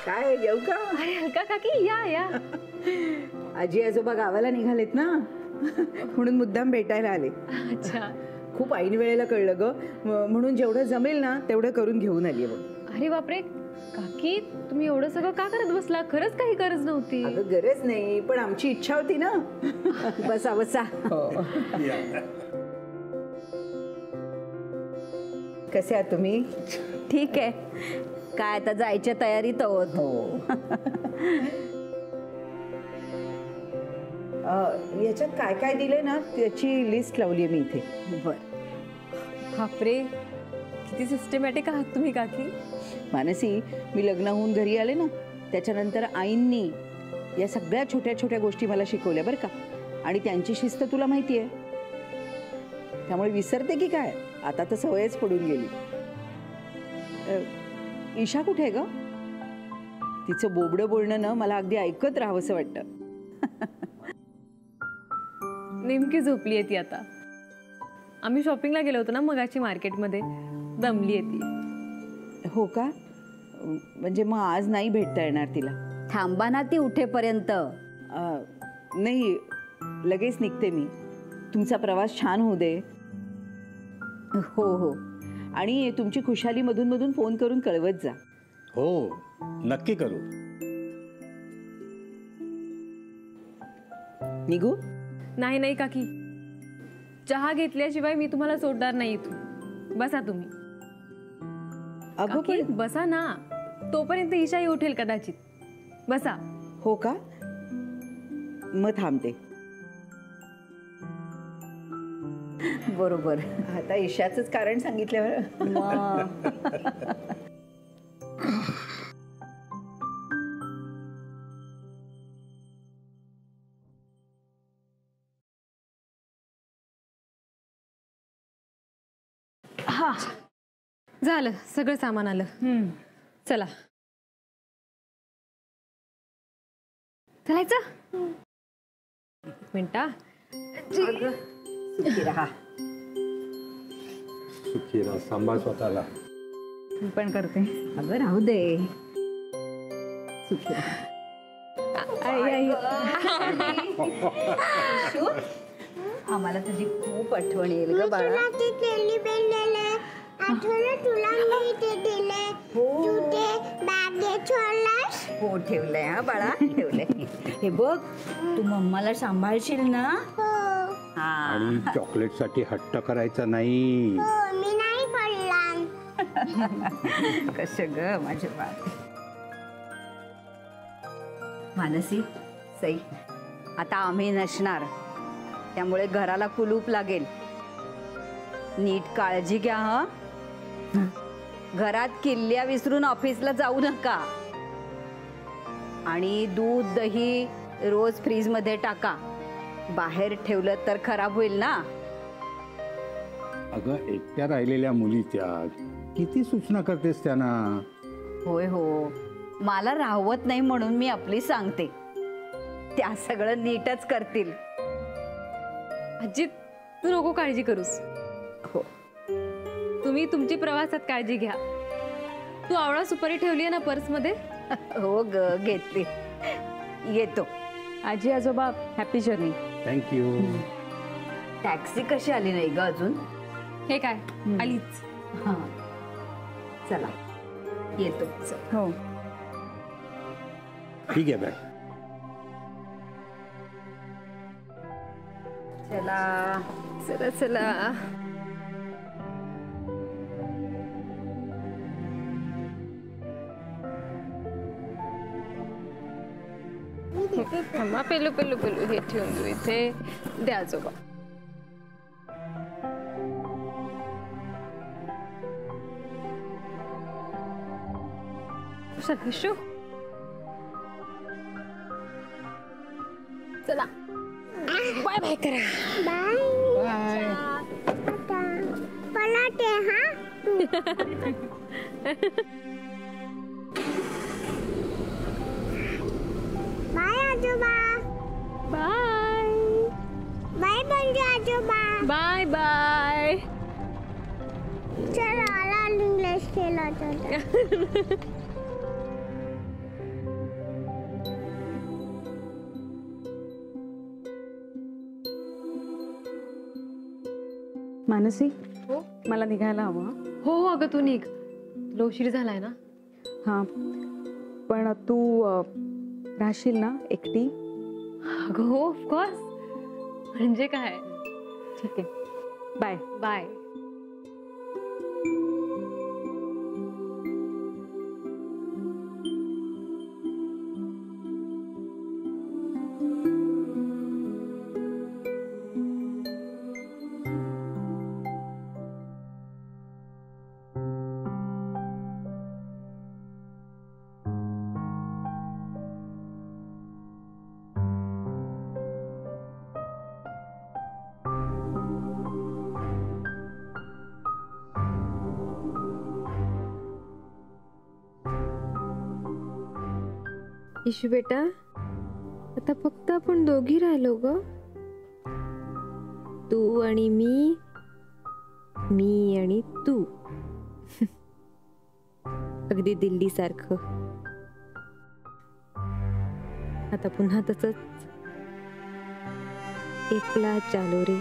काय येऊ का? अरे हलका काकी या या. आजी आजोबा गावाला निघालेत ना म्हणून मुद्दाम भेटायला आले. अच्छा. खूप ऐन वेळेला कळलं ग, म्हणून जेवढं जमेल ना तेवढं करून घेऊन आली. अरे बापरे काकी, तुम्ही एवढं सगळं का करत बसला? खरंच काही गरज नव्हती. अगं गरज नाही, पण आमची इच्छा होती ना. बसा बसा. कसे आहात तुम्ही? ठीक आहे. काय आता जायच्या तयारीत आहोत. याच्यात काय काय दिलंय ना त्याची लिस्ट लावली मी इथे. बर. बापरे किती सिस्टमॅटिक आहात तुम्ही काकी. मानसी, मी लग्न होऊन घरी आले ना त्याच्यानंतर आईंनी या सगळ्या छोट्या छोट्या गोष्टी मला शिकवल्या बरं का. आणि त्यांची शिस्त तुला माहिती आहे, त्यामुळे विसरते की काय. आता तर सवयच पडून गेली. ईशा कुठे आहे ग? तिचं बोबडं बोलणं ना मला अगदी ऐकत राहावंसं वाटतं. नेमकी झोपली आहे ती आता. आम्ही शॉपिंगला गेलो होतो ना मगाची मार्केटमध्ये, दमली आहे ती. हो का? म्हणजे मग आज नाही भेटता येणार तिला? थांबा ना ती उठेपर्यंत. नाही, लगेच निघते मी. तुमचा प्रवास छान होऊ दे. हो हो. आणि तुमची खुशाली मधून मधून फोन करून कळवत जा. हो नक्की करू. निघू? नाही नाही काकी, चहा घेतल्याशिवाय मी तुम्हाला सोडणार नाही इथून. बसा तुम्ही. अगं काकी, पण बसा ना. तोपर्यंत ईशाही उठेल कदाचित. बसा. हो का? मग थांबते. बरोबर. आता ईशाचंच कारण सांगितल्यावर. हा झालं, सगळं सामान आलं. चला चलायचं. एक मिनिटा. सुखी राहा. सुखी राहा, सांभाळ स्वतःला. मी पण करते. अगं राहू दे. सुखी राहा. आम्हाला तुझी खूप आठवण येईल ग बाळा. हो ठेवलंय हा बाळा, ठेवलंय. हे बघ, तू मम्माला सांभाळशील ना? हा. आणि चॉकलेट साठी हट्ट करायचा नाही. कसं ग माझे बाळ. मानसी, सई, आता आम्ही नसणार, त्यामुळे घराला कुलूप लागेल. नीट काळजी घ्या हा. घरात किल्ल्या विसरून ऑफिसला जाऊ नका. आणि दूध दही रोज फ्रीज मध्ये टाका. बाहेर ठेवलं तर खराब होईल ना. अगं एकट्या राहिलेल्या मुली त्या, किती सूचना करतेस त्यांना. होय हो, मला राहवत नाही म्हणून मी आपली सांगते. त्या सगळं नीटच करतील. अजित, तू नको काळजी करूस. हो. तुम्ही तुमची प्रवासात काळजी घ्या. तू आवळा सुपारी ठेवली आहे ना पर्स मध्ये? हो ग, घेतली. येतो. आजी आजोबा, हॅपी जर्नी. थँक्यू. टॅक्सी कशी आली नाही ग अजून? हे काय, आलीच. हा चला येतो. हो ठीक आहे बाय. चला चला चला. थांबा, पेलू पेलू पेलू हे ठेवून देऊ इथे. द्या आजोबा. हिशू, चला बाय बाय करा. बाय. पलाटे हा. बाय आजोबा. बाय बाय बंजू आजोबा. Bye bye. चला आला इंग्लिश खेळत होता. मानसी, हो मला निघायला हवं. हो हो अगं तू निघ, तुला उशीर झालाय ना. हां, पण तू राहशील ना एकटी? अगं हो ऑफकोर्स, म्हणजे काय. ठीक आहे, बाय. बाय. इशू बेटा, आता फक्त आपण दोघी राहिलो ग, तू आणि मी आणि तू. अगदी दिल्ली सारखं. आता पुन्हा तसंच एकला चालो रे.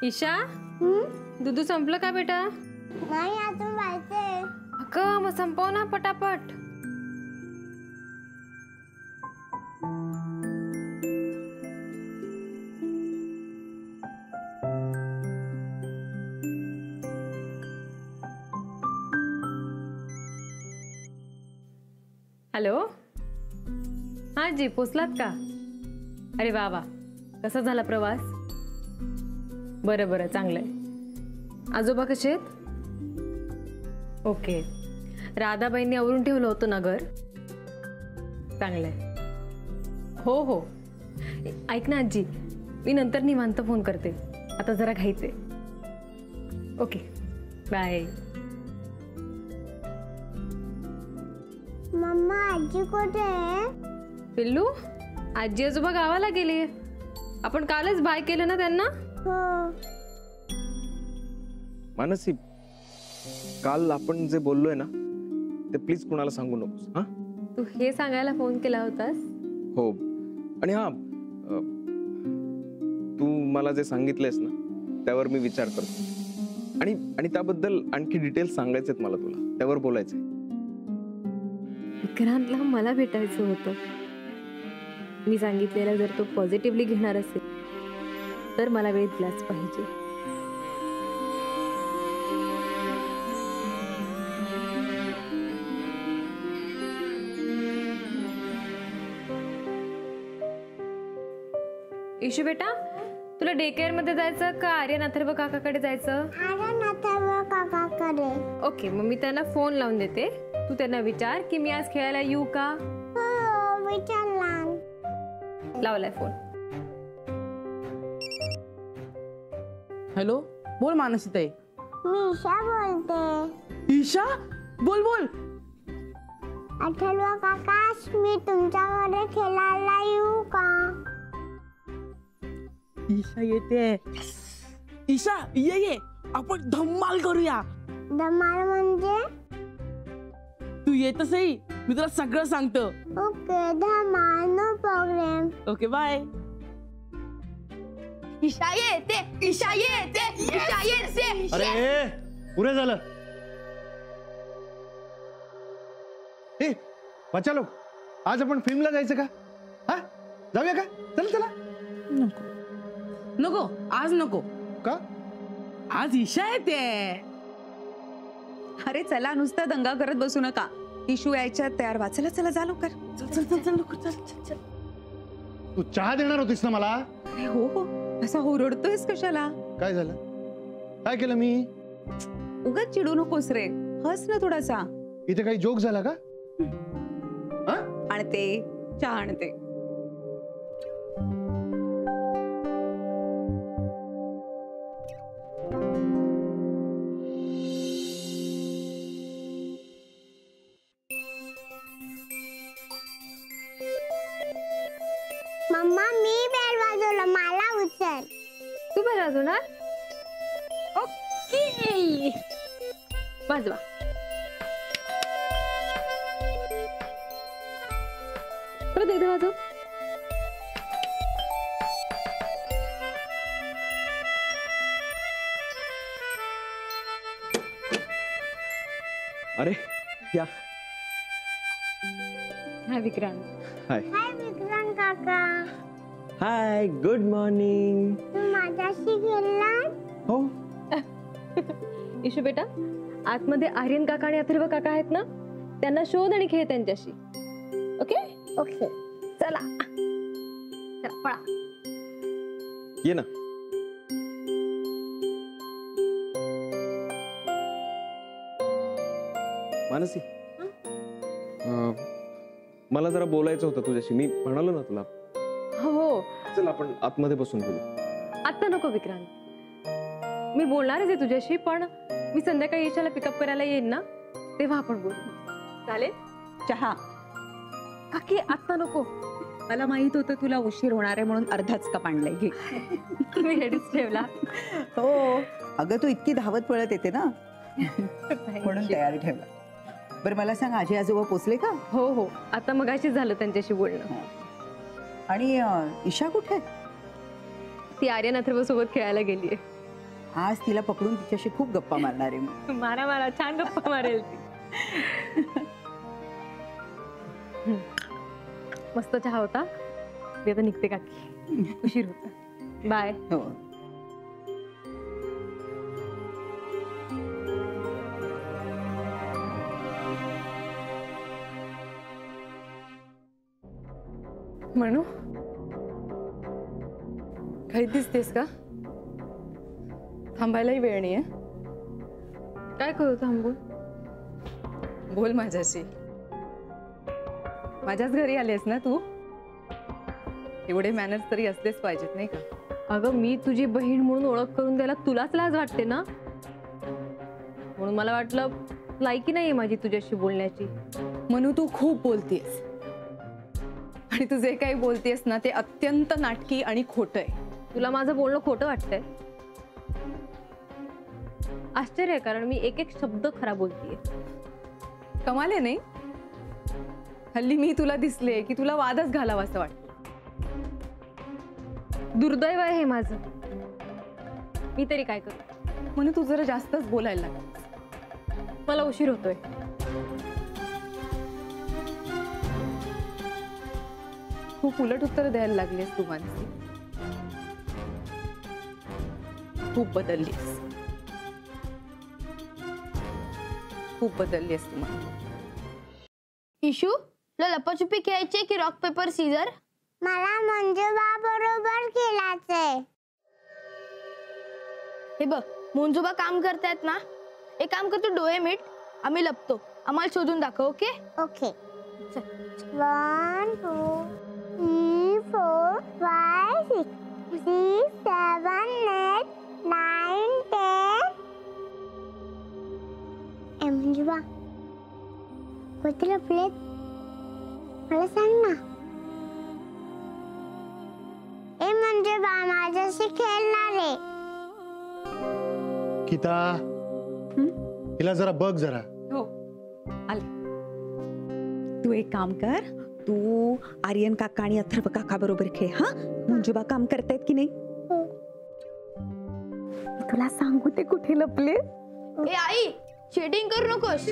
ईशा, दूध संपलं का बेटा? नाही अजून व्हायचंय. अगं मग संपव ना पटापट. हॅलो, हा जी पोचलात का? अरे वा वा, कसा झाला प्रवास? बरं बरं, चांगलंय. आजोबा कसे आहेत? ओके. राधाबाईंनी आवरून ठेवलं होतं ना घर? चांगलंय. हो हो, ऐक ना आजी, मी नंतर निवांत फोन करते, आता जरा घाईचे. Okay bye. मम्मा आजी कुठे आहे? पिल्लू, आजी आजोबा गावाला गेले. आपण कालच बाय केलं ना त्यांना. हो. मानसी, काल आपण जे बोललोय ना ते प्लीज कुणाला सांगू नकोस. हा, तू हे सांगायला फोन केला होतास? हो. आणि हा, तू मला जे सांगितलंयस ना त्यावर मी विचार करतो, आणि त्याबद्दल आणखी डिटेल्स सांगायचे आहेत मला तुला, त्यावर बोलायचंय. विक्रांतला मला भेटायचं होतं. मी सांगितलेलं जर तो पॉझिटिव्हली घेणार असेल तर मला वेळ दिलाच पाहिजे. इशू बेटा, तुला डे केअर मध्ये जायचं का आर्यन अथर्व काकाकडे जायचं? आर्यन अथर्व काकाकडे. ओके, मग मी त्यांना फोन लावून देते. तू त्यांना विचार की मी आज खेळायला येऊ का. हो विचारला. लावलाय फोन. हॅलो, बोल मानसी ताई. मी ईशा बोलते. ईशा, बोल बोल. अथर्व काका, मी तुमच्याकडे खेळायला येऊ का? ईशा येते. ईशा ये, आपण धम्माल करूया. धमाल म्हणजे? तू येत सही, मी तुला सगळं सांगतो. ओके, धमाल, no problem. Okay bye. Isha येते, ईशा येते, ईशा येते. अरे पुरे झालं. ए बच्चा लोक, आज आपण फिल्मला जायचं का? हा, जाऊया का? चला चला. नको नको, आज नको. का? आज ईशा येते. अरे चला, नुसता दंगा करत बसू नका. इशू यायच्या तयार व्हा. चला चला, जा लवकर. चल चल चल चल लवकर, चल चल चल. तू चहा देणार होतीस ना मला? अरे हो हो, असा ओरडतोयस कशाला? काय झालं? काय केलं मी? उगाच चिडू नकोस रे, हस ना थोडासा. इथे काही जोक झाला का? आणते चहा, आणते. मम्मा मी बेल वाजवलं, मला उचल. तू बरं वाजवणार? ओके, वाजवा. परत एकदा वाजव. अरे या. हा विक्रांत. हाय. हाय विक्रांत काका, हाय, गुड मॉर्निंग. तू माझ्याशी खेळला? हो. इशू बेटा, आतमध्ये आर्यन काका आणि अथर्व काका आहेत ना, त्यांना शोध आणि खेळ त्यांच्याशी. Okay okay. चला चला, पळा. ये ना. मानसी, मला जरा बोलायचं होतं तुझ्याशी. मी म्हणालो ना तुला. हो, चल आपण आतमध्ये बसून बोलू. आता नको विक्रांत, मी बोलणारच आहे तुझ्याशी, पण मी संध्याकाळी ईशाला पिकअप करायला येईन ना, तेव्हा आपण बोलू. चालेल? चहा. काकी आता नको. मला माहित होतं तुला उशीर होणार आहे म्हणून अर्धाच कप आणलाय. घे. तुम्ही रेडीच ठेवला. हो, अगं तू इतकी धावत पळत येते ना, म्हणून तयारी ठेवला. बरं मला सांग, आजी आजोबा पोचले का? हो हो, आता मगाशीच झालं त्यांच्याशी बोलणं. आणि ईशा कुठे? ती आर्यन अथर्व सोबत खेळायला गेलीये. आज तिला पकडून तिच्याशी खूप गप्पा मारणार आहे मी. मारा मारा, छान गप्पा मारेल ती. मस्त चहा होता. मी आता निघते काकी, उशीर होता. बाय. हो. म्हणू काही दिसतेस का? थांबायलाही वेळ नाहीये. काय करू थांबू? बोल माझ्याशी. माझ्याच घरी आलीस ना तू, एवढे मॅनर्स तरी असलेच पाहिजेत नाही का? अगं मी तुझी बहीण म्हणून ओळख करून द्यायला तुलाच लाज वाटते ना, म्हणून मला वाटलं लायकी नाहीये माझी तुझ्याशी बोलण्याची. म्हणून तू खूप बोलतेस, आणि तू जे काही बोलतेस ना ते अत्यंत नाटकी आणि खोटं आहे. तुला माझं बोलणं खोटं वाटतंय? आश्चर्य आहे, कारण मी एक एक शब्द खरा बोलतीये. कमाल आहे नाही? हल्ली मी तुला दिसले की तुला वादच घालावा असं वाटतं. दुर्दैव आहे हे माझं. मी तरी काय करू? म्हणून तू जरा जास्तच बोलायला लागलीस. मला उशीर होतोय. खूप उलट उत्तर द्यायला लागलीस तू मानसी. खूप बदललीस, खूप बदललीस तू. इशू, तुला लपाछुपी खेळायची की रॉक पेपर सीझर? मला मंजुबा बरोबर खेळायचंय. हे बघ, मंजुबा काम करतायत ना, एक काम कर, तू डोळे मीट, आम्ही लपतो, आम्हाला शोधून दाखव. Okay okay. 1 2 3 4 5 6 7 8 9 10. मंजुबा कुठे लपलेत? मला सांग ना. मंजुबा माझ्याशी खेळणार आहे. गीता, तिला जरा बघ जरा. हो, आले. तू एक काम कर, तू आर्यन काका आणि अथर्व काका बरोबर खेळ. हा, मंजुबा काम करतायत की नाही? तुला सांगू ते कुठे लपले? ए आई, चीटिंग करू नकोस.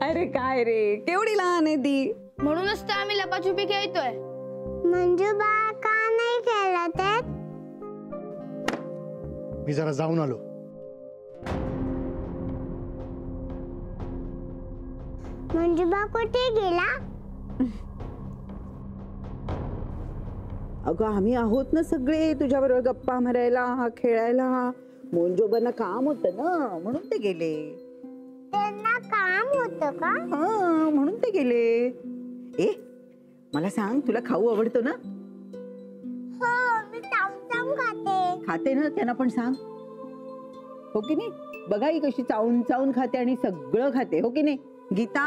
अरे काय रे, केवढी लहान आहे ती. म्हणूनच तर आम्ही लपाछुपी खेळतोय. मंजुबा का नाही खेळत आहेत? मी जरा जाऊन आलो. मंजूबा कुठे गेला? अगं आम्ही आहोत ना सगळे तुझ्याबरोबर गप्पा मारायला, खेळायला. मोंजोबांना काम होतं ना म्हणून ते गेले. त्यांना काम होतं का? हा म्हणून ते गेले. ए मला सांग, तुला खाऊ आवडतो ना? हो, मी चावचाव खाते. खाते ना, त्यांना पण सांग. हो की नाही? बघा ही कशी चावून चावून खाते आणि सगळं खाते. हो की नाही? गीता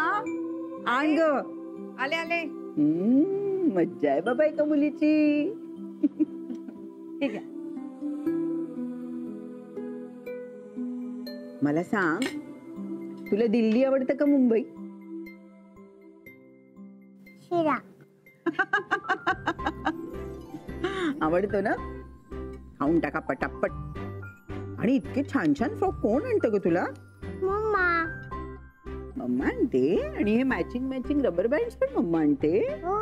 आण ग. आले आले. मज्जा आहे बाबा एका मुलीची. हे घ्या. मला सांग, तुला दिल्ली आवडतं का मुंबई? शिरा. आवडतो ना? खाऊन टाका पटापट. आणि इतके छान छान फ्रॉक कोण आणतं ग तुला? मम्मा. मम्मा आणते. आणि हे मॅचिंग मॅचिंग रबर बँड्स पण मम्मा आणते. हो.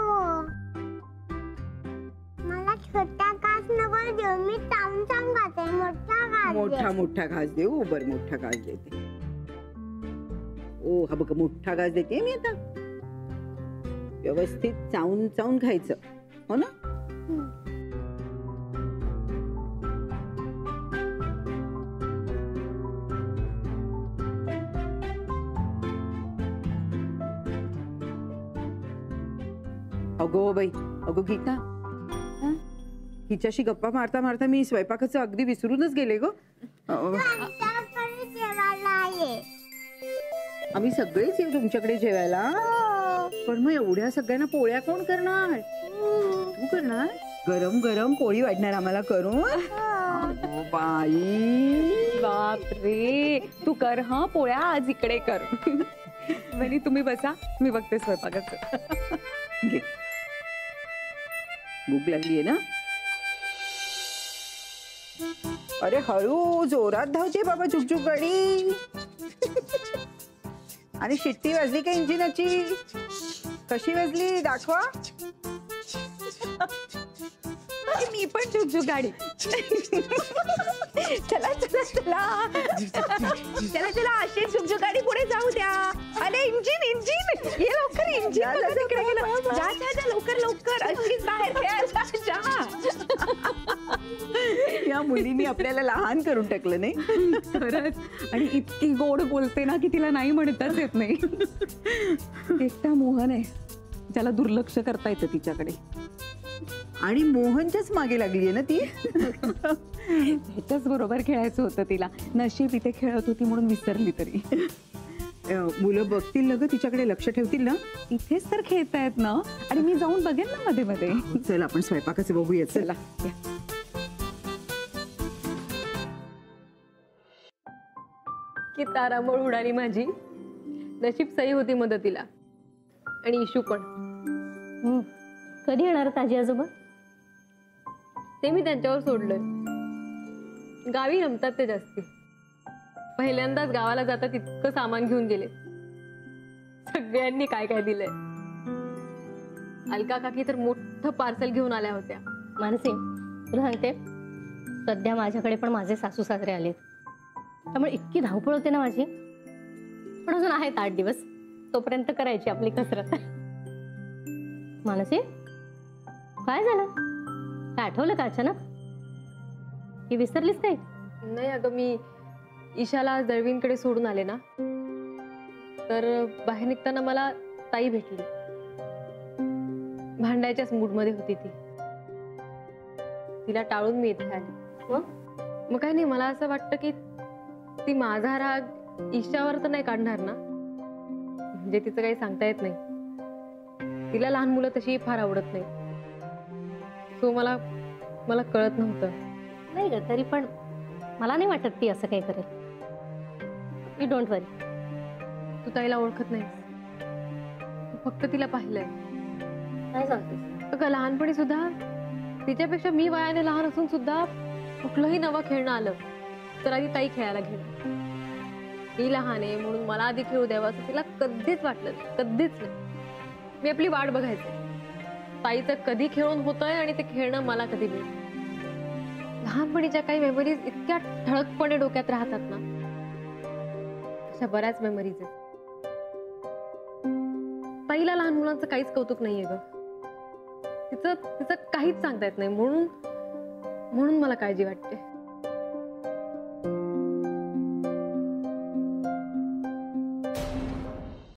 मला छोटा घास नको देऊ, मी चावचाव खाते. मोठा घास दे. मोठा मोठा घास देऊ. बर मोठा घास देते. ओ हा बघ, मोठा घास देते मी आता. व्यवस्थित चावून चावून खायचं, हो ना? अगो बाई, अगो गीता, हिच्याशी गप्पा मारता मारता मी स्वयंपाकाचं अगदी विसरूनच गेले ग. आमच्याकडे जेवायला ये. आम्ही सगळेच येऊ तुमच्याकडे जेवायला. पण मग एवढ्या सगळ्यांना पोळ्या कोण करणार? तू करणार? गरम गरम पोळी वाढणार आम्हाला करून. अगो बाई, बापरे, तू कर हा पोळ्या आज इकडे कर. वहिनी तुम्ही बसा, मी बघते स्वयंपाकाचं. घे. भूक लागलीये ना? अरे हळू, जोरात धावते बाबा चुकचुक गाडी. आणि शिट्टी वाजली का इंजिनाची? कशी वाजली दाखवा. मी पण झुकझुक गाडी. चला चला चला चला चला, अशी झुकझुक गाडी पुढे जाऊ द्या. अरे इंजिन इंजिन ये लवकर. इंजिन तिकडे गेलं. जा जा जा लवकर लवकर. अशीच बाहेर खेळायला जा. या मुलींनी आपल्याला लहान करून टाकलं नाही? खरंच. आणि इतकी गोड बोलते ना की तिला नाही म्हणताच येत नाही. एकटा मोहन आहे, त्याला दुर्लक्ष करता येतं तिच्याकडे. आणि मोहनच्याच मागे लागलीये ना ती. ह्याच्याच बरोबर खेळायचं होतं तिला. नशीब इथे खेळत होती म्हणून विसरली तरी. मुलं बघतील ना ग, तिच्याकडे लक्ष ठेवतील ना. इथेच तर खेळतायत ना. आणि मी जाऊन बघेन ना मध्ये मध्ये. चल आपण स्वयंपाकाचं बघूया. चला या. की तारांबळ उडाली माझी. नशीब सई होती मदतीला. आणि इशू पण. कधी येणार ताजी आजोबा? ते मी त्यांच्यावर सोडलंय. गावी रमतात ते जास्ती. पहिल्यांदाच गावाला जातात इतकं सामान घेऊन गेले. सगळ्यांनी काय काय दिलंय. अलका काकी तर मोठं पार्सल घेऊन आल्या होत्या. मानसी, तुला सांगते, सध्या माझ्याकडे पण माझे सासू सासरे आलेत. त्यामुळे इतकी धावपळ होते ना माझी. पण अजून आहेत 8 दिवस, तोपर्यंत करायची आपली कसरत. मानसी, काय झालं? काय आठवलं का अचानक? की विसरलीस काय? नाही अगं, मी ईशाला दळवींकडे सोडून आले ना, तर बाहेर निघताना मला ताई भेटली. भांडायच्याच मूडमध्ये होती ती. तिला टाळून मी इथे आले. मग काय नाही, मला असं वाटतं की ती माझा राग ईशावर तर नाही काढणार ना. म्हणजे तिचं काही सांगता येत नाही. तिला लहान मुलं तशी फार आवडत नाही. सो मला कळत नव्हतं. नाही ग, तरी पण मला नाही वाटत ती असं काही करेल. यू डोंट वरी. तू ताईला ओळखत नाही, फक्त तिला पाहिलंय. काय सांगतेस? अगं लहानपणी सुद्धा तिच्यापेक्षा मी वयाने लहान असून सुद्धा कुठलंही नवं खेळणं आलं तर आधी ताई खेळायला घेणार. ती लहान आहे म्हणून मला आधी खेळू द्यावं असं तिला कधीच वाटलं नाही. कधीच नाही. मी आपली वाट बघायची, ताईचं कधी खेळून होतंय आणि ते खेळणं मला कधी मिळेल. लहानपणीच्या काही मेमरीज इतक्या ठळकपणे डोक्यात राहतात ना, अशा बऱ्याच मेमरीज आहेत. ताईला लहान मुलांचं काहीच कौतुक नाहीये ग. तिचं काहीच सांगता येत नाही, म्हणून मला काळजी वाटते.